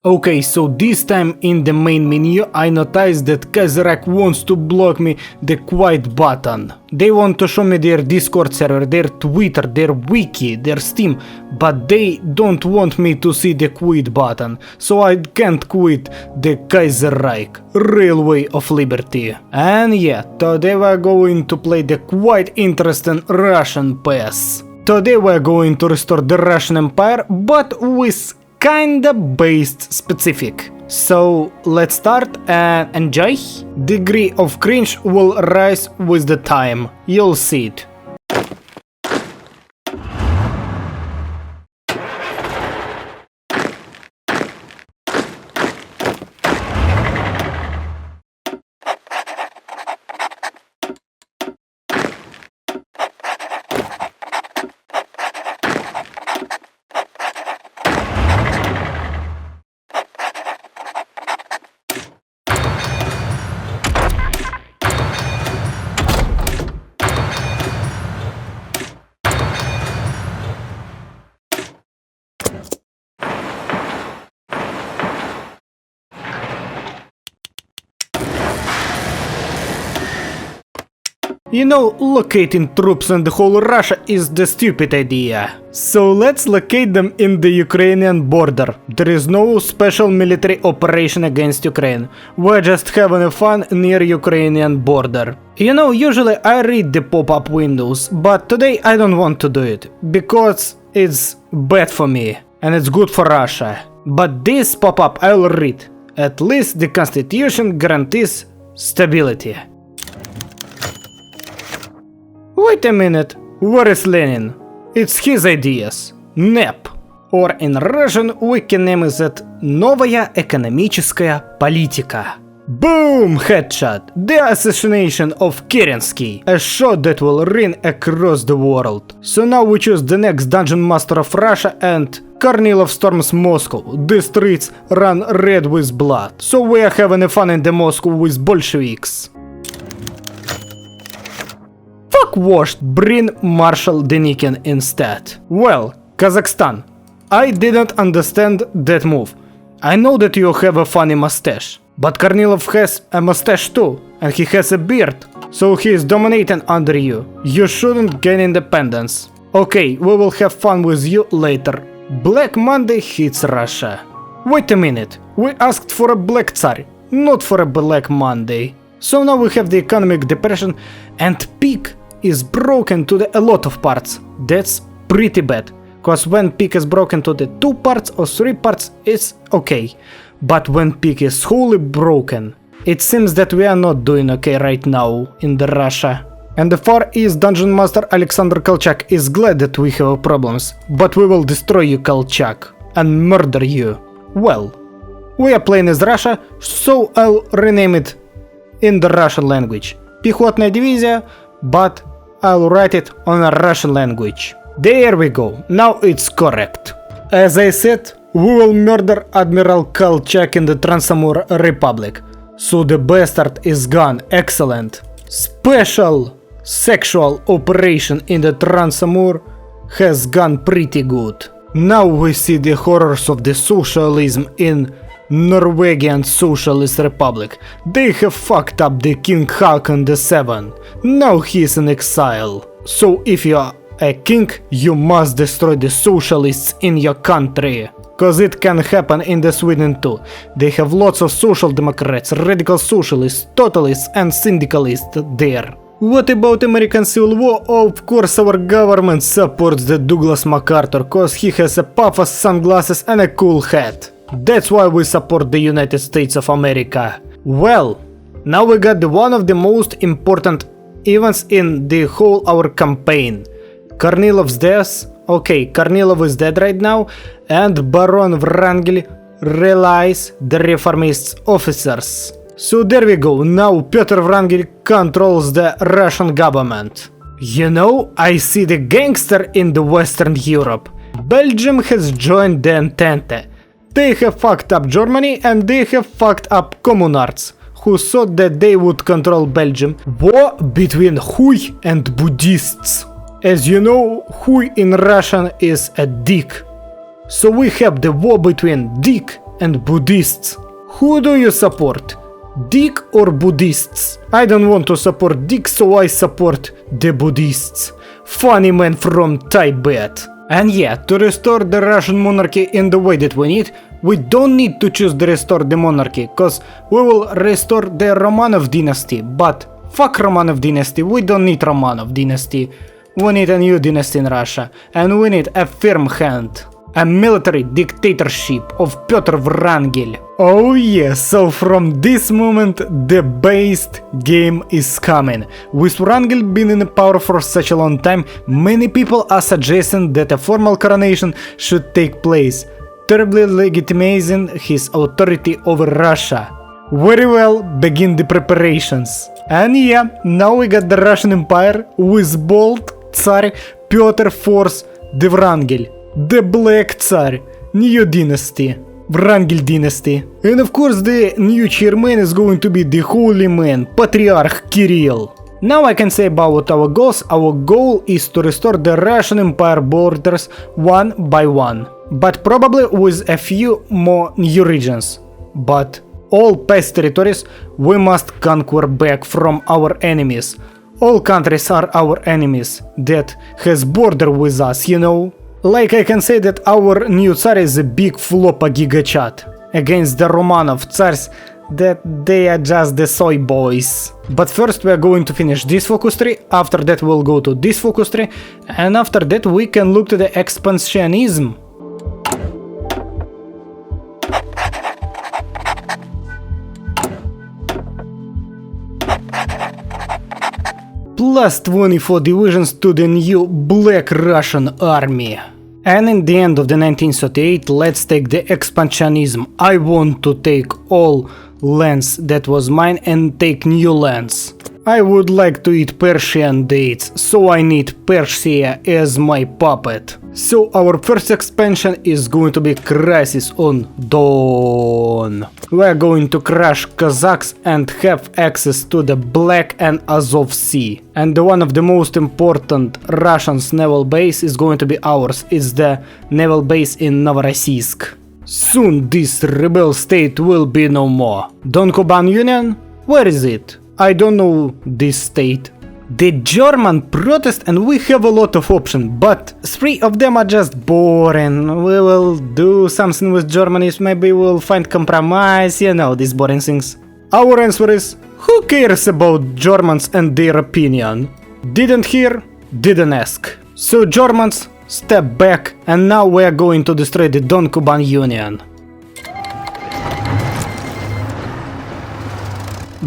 Okay, so this time in the main menu I noticed that Kaiserreich wants to block me the quiet button. They want to show me their Discord server, their Twitter, their wiki, their Steam, but they don't want me to see the quit button, so I can't quit the Kaiserreich, Railway of Liberty. And yeah, today we're going to play the quite interesting Russian PES. Today we're going to restore the Russian Empire, but with kinda based specific. So let's start and enjoy. Degree of cringe will rise with the time. You'll see it. You know, locating troops in the whole Russia is the stupid idea. So let's locate them in the Ukrainian border. There is no special military operation against Ukraine. We're just having fun near Ukrainian border. You know, usually I read the pop-up windows, but today I don't want to do it, because it's bad for me, and it's good for Russia. But this pop-up I'll read. At least the Constitution guarantees stability. Wait a minute, where is Lenin? It's his ideas. NEP. Or in Russian we can name it Новая экономическая политика. Boom! Headshot! The assassination of Kerensky. A shot that will ring across the world. So now we choose the next dungeon master of Russia and Kornilov storms Moscow. The streets run red with blood. So we are having fun in the Moscow with Bolsheviks. Washed, bring Marshal Denikin instead. Well, Kazakhstan. I didn't understand that move. I know that you have a funny mustache, but Kornilov has a mustache too, and he has a beard, so he is dominating under you. You shouldn't gain independence. Okay, we will have fun with you later. Black Monday hits Russia. Wait a minute, we asked for a Black Tsar, not for a Black Monday. So now we have the economic depression and peak is broken to a lot of parts. That's pretty bad, cause when peak is broken to the 2 parts or 3 parts it's okay, but when peak is wholly broken, it seems that we are not doing okay right now in the Russia. And the Far East Dungeon Master Alexander Kolchak is glad that we have problems, but we will destroy you, Kolchak, and murder you. Well, we are playing as Russia, so I'll rename it in the Russian language. Пехотная дивизия, but I'll write it on a Russian language. There we go, now it's correct. As I said, we will murder Admiral Kolchak in the Trans-Amur Republic. So the bastard is gone, excellent. Special sexual operation in the Trans-Amur has gone pretty good. Now we see the horrors of the socialism in Norwegian Socialist Republic. They have fucked up the King Haakon VII. Now he is in exile. So if you are a king, you must destroy the socialists in your country. Cause it can happen in the Sweden too. They have lots of social democrats, radical socialists, totalists and syndicalists there. What about American Civil War? Of course our government supports the Douglas MacArthur cause he has a puffy sunglasses and a cool hat. That's why we support the United States of America. Well, now we got one of the most important events in the whole our campaign. Kornilov's death. Okay, Kornilov is dead right now, and Baron Wrangel rallies the reformist officers. So there we go, now Peter Wrangel controls the Russian government. You know, I see the gangster in the Western Europe. Belgium has joined the Entente. They have fucked up Germany and they have fucked up communards, who thought that they would control Belgium. War between HOI and Buddhists. As you know, HOI in Russian is a dick. So we have the war between dick and Buddhists. Who do you support? Dick or Buddhists? I don't want to support Dick, so I support the Buddhists. Funny man from Tibet. And yeah, to restore the Russian monarchy in the way that we need, we don't need to choose to restore the monarchy, cause we will restore the Romanov dynasty, but fuck Romanov dynasty, we don't need Romanov dynasty. We need a new dynasty in Russia, and we need a firm hand. A military dictatorship of Pyotr Wrangel. Oh yeah, so from this moment the based game is coming. With Wrangel being in power for such a long time, many people are suggesting that a formal coronation should take place, terribly legitimizing his authority over Russia. Very well, begin the preparations. And yeah, now we got the Russian Empire with bold Tsar Pyotr IV the Wrangel. The Black Tsar, new dynasty, Wrangel dynasty. And of course the new chairman is going to be the holy man, Patriarch Kirill. Now I can say about our goals. Our goal is to restore the Russian Empire borders one by one, but probably with a few more new regions. But all past territories we must conquer back from our enemies. All countries are our enemies that has border with us, you know. Like I can say that our new Tsar is a big flopa gigachat against the Romanov Tsars that they are just the soy boys. But first we are going to finish this focus tree, after that we'll go to this focus tree, and after that we can look to the expansionism. Plus 24 divisions to the new Black Russian army. And in the end of the 1938, let's take the expansionism. I want to take all lands that was mine and take new lands. I would like to eat Persian dates, so I need Persia as my puppet. So our first expansion is going to be Crisis on Dawn. We are going to crush Kazakhs and have access to the Black and Azov Sea. And one of the most important Russians naval base is going to be ours. It's the naval base in Novorossiysk. Soon this rebel state will be no more. Don Kuban Union? Where is it? I don't know this state. The German protest and we have a lot of options, but 3 of them are just boring. We will do something with Germany, maybe we'll find compromise, you know, these boring things. Our answer is, who cares about Germans and their opinion? Didn't hear, didn't ask. So Germans, step back, and now we are going to destroy the Don Kuban Union.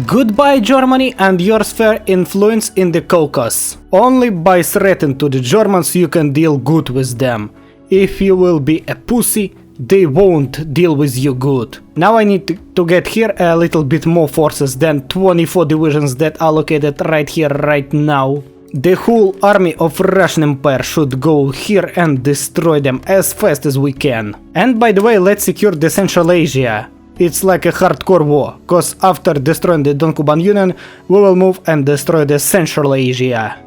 Goodbye Germany and your sphere influence in the Caucasus. Only by threatening to the Germans you can deal good with them. If you will be a pussy, they won't deal with you good. Now I need to get here a little bit more forces than 24 divisions that are located right here right now. The whole army of Russian Empire should go here and destroy them as fast as we can. And by the way, let's secure the Central Asia. It's like a hardcore war, cause after destroying the Don Kuban Union, we will move and destroy the Central Asia.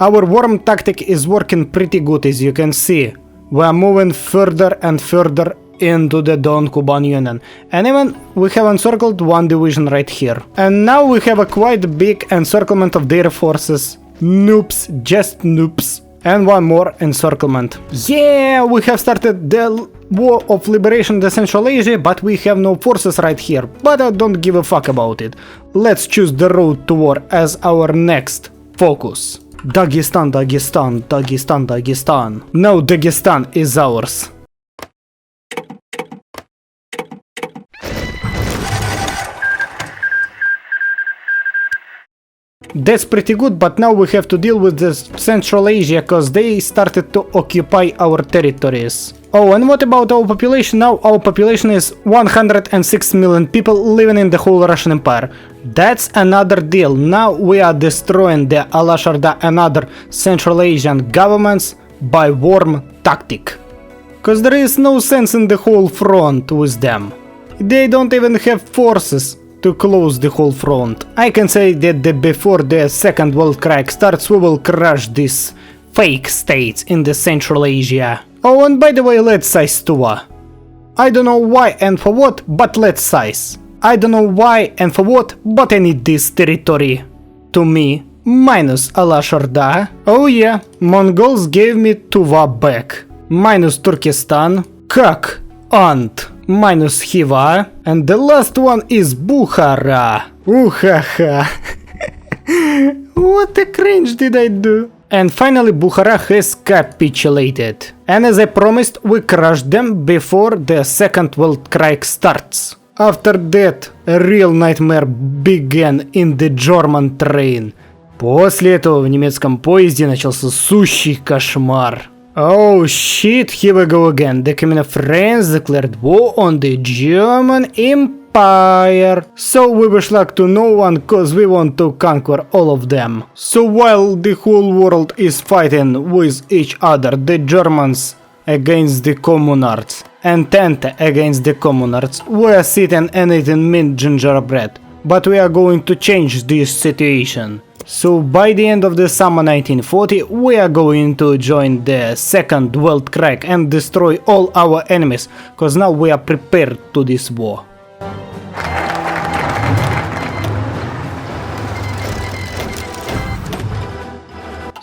Our worm tactic is working pretty good, as you can see. We are moving further and further into the Don Kuban Union. And even we have encircled one division right here. And now we have a quite big encirclement of their forces. Noobs, just noobs. And one more encirclement. Yeah, we have started the war of liberation in Central Asia, but we have no forces right here. But I don't give a fuck about it. Let's choose the road to war as our next focus. Dagestan, Dagestan, Dagestan, Dagestan. Now Dagestan is ours. That's pretty good, but now we have to deal with the Central Asia, cause they started to occupy our territories. Oh, and what about our population? Now our population is 106 million people living in the whole Russian Empire. That's another deal. Now we are destroying the Alasharda and other Central Asian governments by worm tactic. Cause there is no sense in the whole front with them. They don't even have forces to close the whole front. I can say that before the Second World Crisis starts, we will crush this fake states in the Central Asia. Oh, and by the way, let's size Tuva. I don't know why and for what, but let's size. I don't know why and for what, but I need this territory. To me, minus Alashorda. Oh yeah, Mongols gave me Tuva back. Minus Turkestan. Kak Ant. Minus Khiva. And the last one is Bukhara. Uhaha. What a cringe did I do? And finally Bukhara has capitulated. And as I promised, we crushed them before the Second World War starts. After that, a real nightmare began in the German train. После этого в немецком поезде начался сущий кошмар. Oh shit, here we go again. The Communist France declared war on the German Empire. So we wish luck to no one cause we want to conquer all of them. So while the whole world is fighting with each other, the Germans against the Communards, Entente against the Communards, we are sitting and eating mint gingerbread. But we are going to change this situation. So by the end of the summer 1940, we are going to join the Second World War and destroy all our enemies, cause now we are prepared to this war.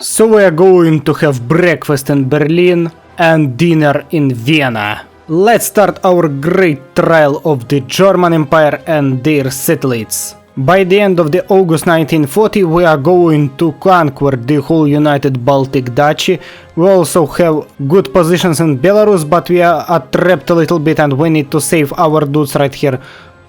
So we are going to have breakfast in Berlin and dinner in Vienna. Let's start our great trial of the German Empire and their satellites. By the end of the August 1940, we are going to conquer the whole United Baltic Duchy. We also have good positions in Belarus, but we are trapped a little bit and we need to save our dudes right here.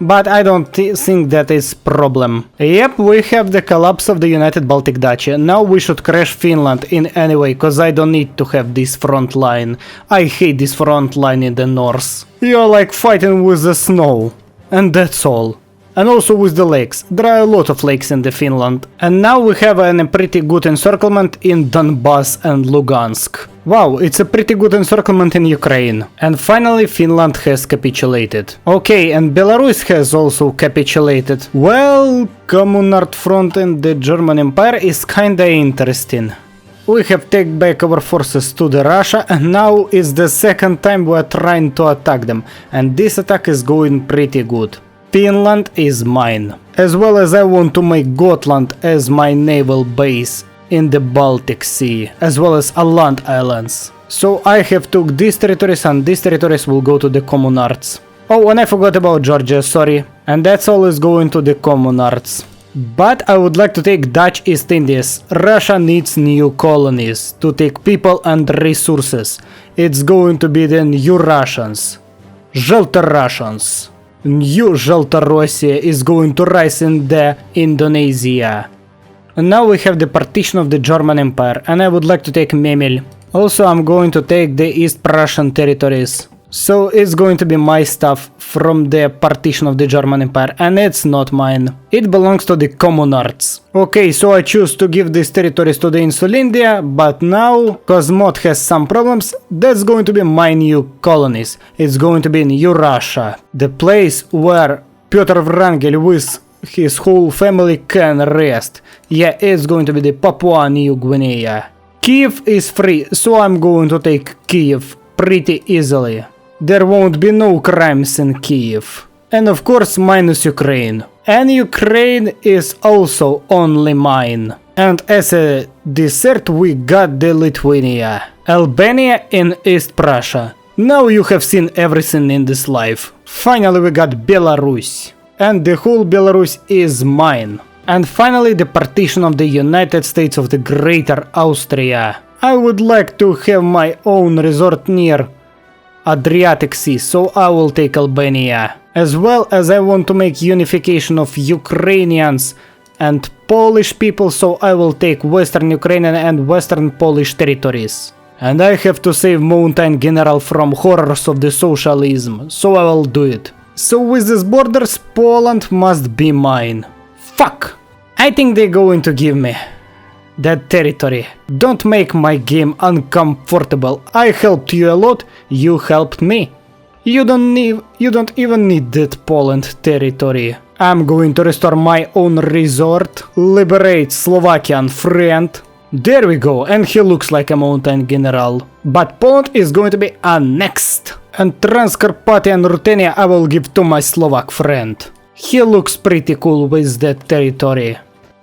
But I don't think that is problem. Yep, we have the collapse of the United Baltic Duchy. Now we should crash Finland in any way, cause I don't need to have this front line. I hate this front line in the north. You're like fighting with the snow. And that's all. And also with the lakes. There are a lot of lakes in the Finland. And now we have a pretty good encirclement in Donbass and Lugansk. Wow, it's a pretty good encirclement in Ukraine. And finally Finland has capitulated. Okay, and Belarus has also capitulated. Well, Communard front in the German Empire is kinda interesting. We have taken back our forces to the Russia and now is the second time we are trying to attack them. And this attack is going pretty good. Finland is mine, as well as I want to make Gotland as my naval base in the Baltic Sea, as well as Åland Islands. So I have took these territories and these territories will go to the Communards. Oh, and I forgot about Georgia, sorry. And that's all is going to the Communards. But I would like to take Dutch East Indies. Russia needs new colonies to take people and resources. It's going to be the new Russians. Желто Russians. New Zheltorossia is going to rise in the Indonesia. And now we have the partition of the German Empire, and I would like to take Memel. Also I'm going to take the East Prussian territories. So it's going to be my stuff from the partition of the German Empire, and it's not mine. It belongs to the Communards. Okay, so I choose to give these territories to the Insulindia, but now, cause Mod has some problems, that's going to be my new colonies. It's going to be in Eurasia, the place where Pyotr Wrangel with his whole family can rest. Yeah, it's going to be the Papua New Guinea. Kiev is free, so I'm going to take Kiev pretty easily. There won't be no crimes in Kiev. And of course minus Ukraine. And Ukraine is also only mine. And as a dessert we got the Lithuania. Albania in East Prussia. Now you have seen everything in this life. Finally we got Belarus. And the whole Belarus is mine. And finally the partition of the United States of the Greater Austria. I would like to have my own resort near Adriatic Sea, so I will take Albania. As well as I want to make unification of Ukrainians and Polish people, so I will take Western Ukrainian and Western Polish territories. And I have to save Mountain General from horrors of the socialism, so I will do it. So with these borders, Poland must be mine. Fuck! I think they're going to give me that territory. Don't make my game uncomfortable. I helped you a lot, you helped me. You don't even need that Poland territory. I'm going to restore my own resort, liberate Slovakian friend, There we go, and he looks like a mountain general. But Poland is going to be annexed. And Transcarpathian Ruthenia I will give to my Slovak friend. He looks pretty cool with that territory.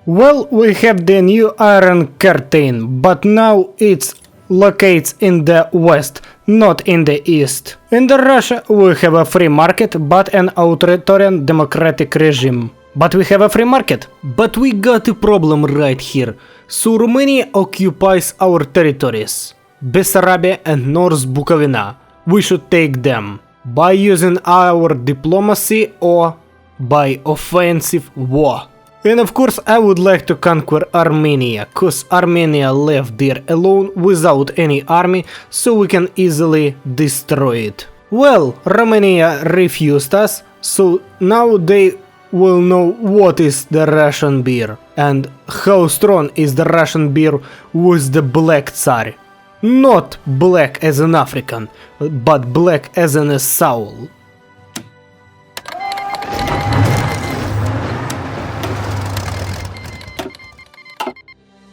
Well, we have the new Iron Curtain, but now it's located in the west, not in the east. In the Russia we have a free market, but an authoritarian democratic regime. But we have a free market. But we got a problem right here. So Romania occupies our territories. Bessarabia and North Bukovina. We should take them. By using our diplomacy or by offensive war. And of course I would like to conquer Armenia, cause Armenia left there alone without any army, so we can easily destroy it. Well, Romania refused us, so now they will know what is the Russian beer and how strong is the Russian beer with the black Tsar. Not black as an African, but black as an soul.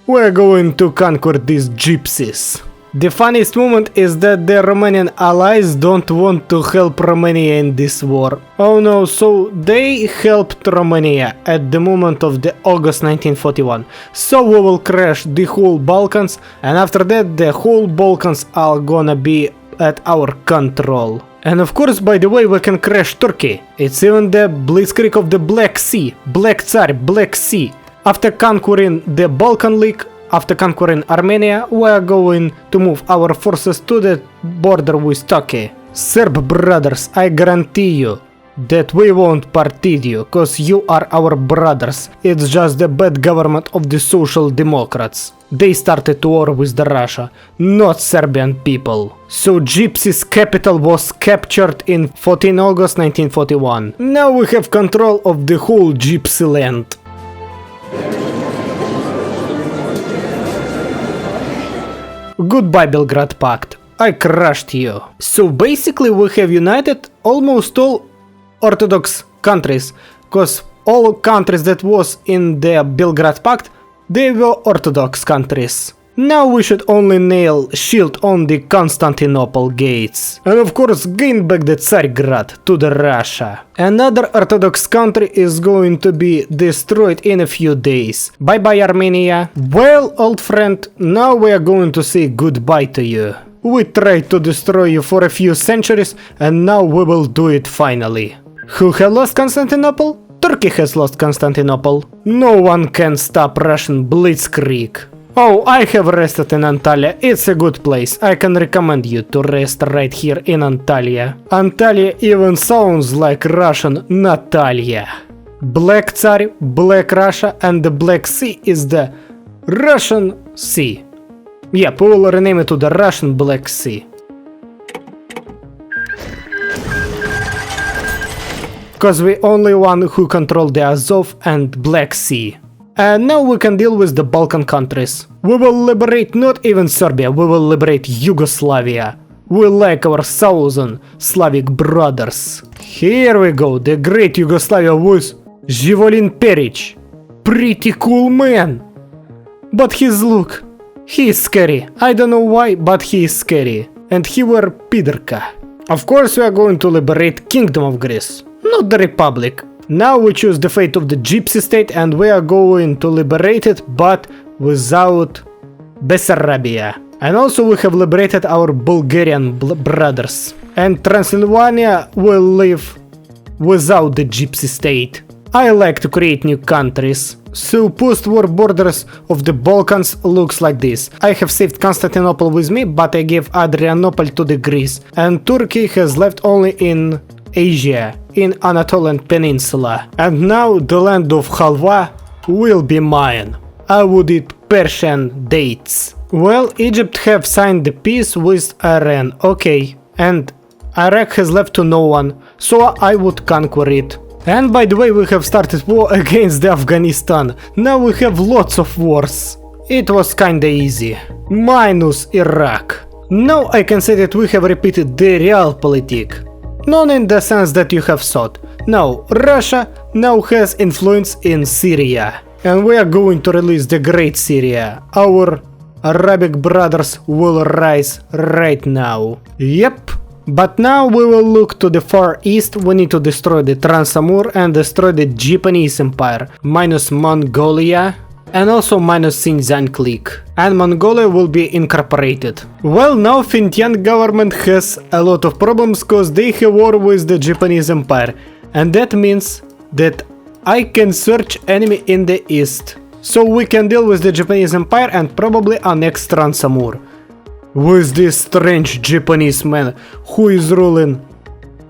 We're going to conquer these gypsies. The funniest moment is that the Romanian allies don't want to help Romania in this war. Oh no, so they helped Romania at the moment of the August 1941. So we will crash the whole Balkans, and after that the whole Balkans are gonna be at our control. And of course, by the way, we can crash Turkey. It's even the blitzkrieg of the Black Sea. Black Tsar, Black Sea. After conquering the Balkan League, after conquering Armenia, we are going to move our forces to the border with Turkey. Serb brothers, I guarantee you that we won't partition you, cause you are our brothers. It's just the bad government of the Social Democrats. They started war with the Russia, not Serbian people. So Gypsy's capital was captured in 14 August 1941. Now we have control of the whole Gypsy land. Goodbye Belgrade Pact, I crushed you. So basically we have united almost all Orthodox countries, cause all countries that was in the Belgrade Pact, they were Orthodox countries. Now we should only nail shield on the Constantinople gates. And of course gain back the Tsargrad to the Russia. Another Orthodox country is going to be destroyed in a few days. Bye bye Armenia. Well, old friend, now we are going to say goodbye to you. We tried to destroy you for a few centuries, and now we will do it finally. Who have lost Constantinople? Turkey has lost Constantinople. No one can stop Russian blitzkrieg. Oh, I have rested in Antalya. It's a good place. I can recommend you to rest right here in Antalya. Antalya even sounds like Russian Natalia. Black Tsar, Black Russia, and the Black Sea is the Russian Sea. Yep, we will rename it to the Russian Black Sea. Cause we only one who control the Azov and Black Sea. And now we can deal with the Balkan countries. We will liberate not even Serbia, we will liberate Yugoslavia. We like our southern Slavic brothers. Here we go, the great Yugoslavia with Živolin Peric. Pretty cool man. But his look, he is scary. I don't know why, but he is scary. And he were Piderka. Of course we are going to liberate Kingdom of Greece, not the Republic. Now we choose the fate of the Gypsy state and we are going to liberate it, but without Bessarabia. And also we have liberated our Bulgarian brothers. And Transylvania will live without the Gypsy state. I like to create new countries. So post-war borders of the Balkans looks like this. I have saved Constantinople with me, but I gave Adrianople to the Greece. And Turkey has left only in Asia, in Anatolian Peninsula. And now the land of halva will be mine. I would eat Persian dates. Well, Egypt have signed the peace with Iran, okay. And Iraq has left to no one, so I would conquer it. And by the way, we have started war against the Afghanistan. Now we have lots of wars. It was kinda easy. Minus Iraq. Now I can say that we have repeated the realpolitik. Not in the sense that you have thought. No, Russia now has influence in Syria. And we are going to release the Great Syria, our Arabic brothers will rise right now. Yep. But now we will look to the far east. We need to destroy the Trans-Amur and destroy the Japanese Empire, minus Mongolia, and also minus Xinjiang clique. And Mongolia will be incorporated. Well, now Vientiane government has a lot of problems cause they have war with the Japanese Empire. And that means that I can search enemy in the east. So we can deal with the Japanese Empire and probably annex Trans-Amur. With this strange Japanese man who is ruling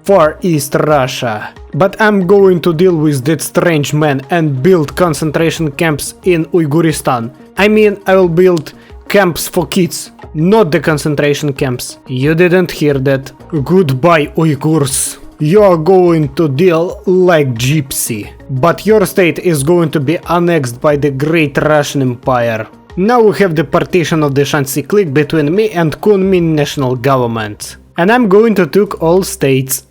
Far East Russia. But I'm going to deal with that strange man and build concentration camps in Uyghuristan. I mean, I will build camps for kids, not the concentration camps. You didn't hear that. Goodbye, Uyghurs. You are going to deal like gypsy. But your state is going to be annexed by the Great Russian Empire. Now we have the partition of the Shanxi clique between me and Kunmin national government. And I'm going to take all states.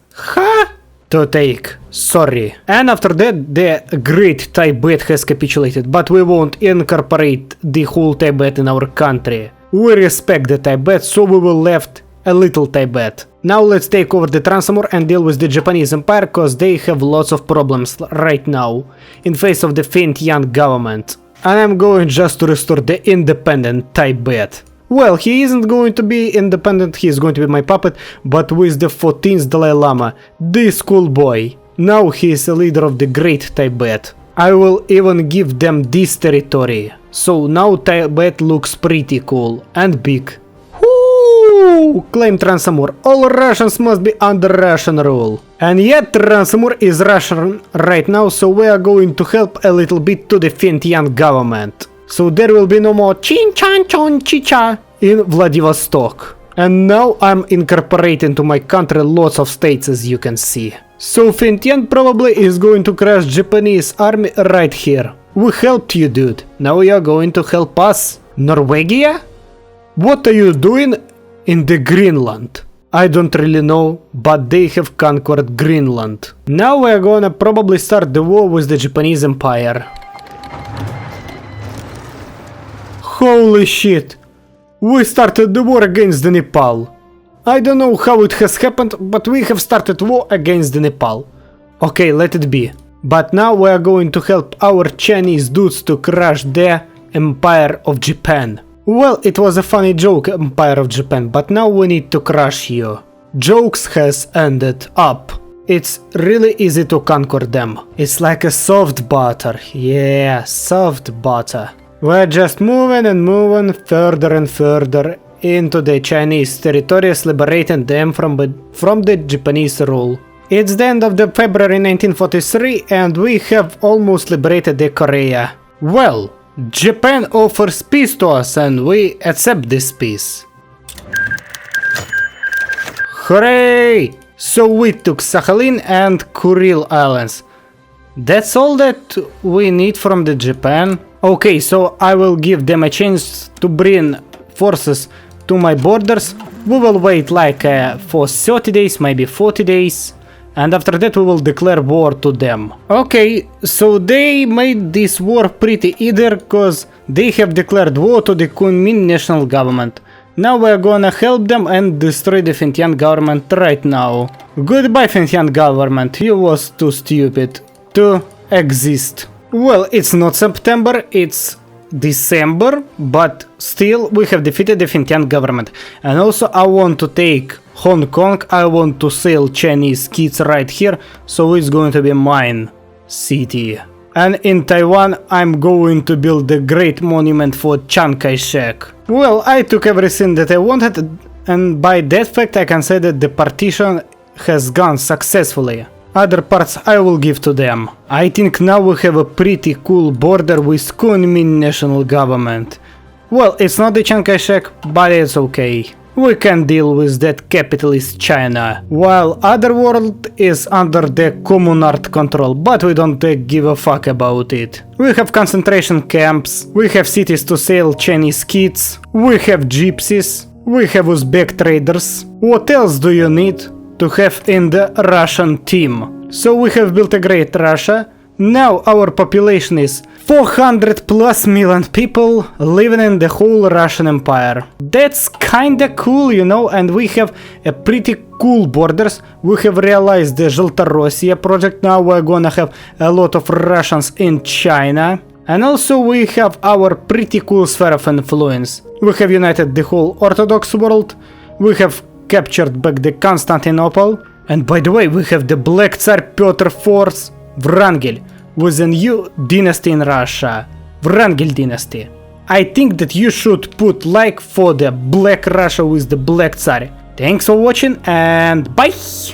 To take. Sorry. And after that the Great Tibet has capitulated, but we won't incorporate the whole Tibet in our country. We respect the Tibet, so we will left a little Tibet. Now let's take over the Trans-Amur and deal with the Japanese Empire, cause they have lots of problems right now in face of the Vientiane government. And I'm going just to restore the independent Tibet. Well, he isn't going to be independent, he is going to be my puppet, but with the 14th Dalai Lama, this cool boy. Now he is a leader of the Great Tibet. I will even give them this territory. So now Tibet looks pretty cool and big. Woo! Claim Trans-Amur. All Russians must be under Russian rule. And yet Trans-Amur is Russian right now, so we are going to help a little bit to the Vientiane government. So there will be no more chin-chan-chon-chicha in Vladivostok. And now I'm incorporating to my country lots of states, as you can see. So Vientiane probably is going to crush Japanese army right here. We helped you, dude. Now you're going to help us. Norwegia? What are you doing in the Greenland? I don't really know, but they have conquered Greenland. Now we're gonna probably start the war with the Japanese Empire. Holy shit! We started the war against the Nepal. I don't know how it has happened, but we have started war against the Nepal. Okay, let it be. But now we are going to help our Chinese dudes to crush the Empire of Japan. Well, it was a funny joke, Empire of Japan, but now we need to crush you. Jokes has ended up. It's really easy to conquer them. It's like a soft butter. Yeah, soft butter. We're just moving and moving further and further into the Chinese territories, liberating them from the Japanese rule. It's the end of the February 1943 and we have almost liberated the Korea. Well, Japan offers peace to us and we accept this peace. Hooray! So we took Sakhalin and Kuril Islands. That's all that we need from the Japan. Okay, so I will give them a chance to bring forces to my borders. We will wait like for 30 days, maybe 40 days. And after that we will declare war to them. Okay, so they made this war pretty easier cause they have declared war to the Kunmin national government. Now we're gonna help them and destroy the Vientiane government right now. Goodbye Vientiane government, you was too stupid to exist. Well, it's not September, it's December, but still we have defeated the Vientiane government. And also I want to take Hong Kong, I want to sell Chinese kids right here, so it's going to be mine city. And in Taiwan I'm going to build the great monument for Chiang Kai-shek. Well, I took everything that I wanted, and by that fact I can say that the partition has gone successfully. Other parts I will give to them. I think now we have a pretty cool border with Kunmin national government. Well, it's not the Chiang Kai-shek, but it's okay. We can deal with that capitalist China, while other world is under the Communard control, but we don't give a fuck about it. We have concentration camps, we have cities to sell Chinese kids, we have gypsies, we have Uzbek traders. What else do you need to have in the Russian team? So we have built a great Russia, Now our population is 400 plus million people living in the whole Russian Empire. That's kinda cool, you know, and we have a pretty cool borders. We have realized the Zheltorossia project. Now we're gonna have a lot of Russians in China. And also we have our pretty cool sphere of influence. We have united the whole Orthodox world. We have captured back the Constantinople. And by the way, we have the Black Tsar Pyotr IV's Wrangel with a new dynasty in Russia. Wrangel dynasty. I think that you should put like for the Black Russia with the Black Tsar. Thanks for watching and bye!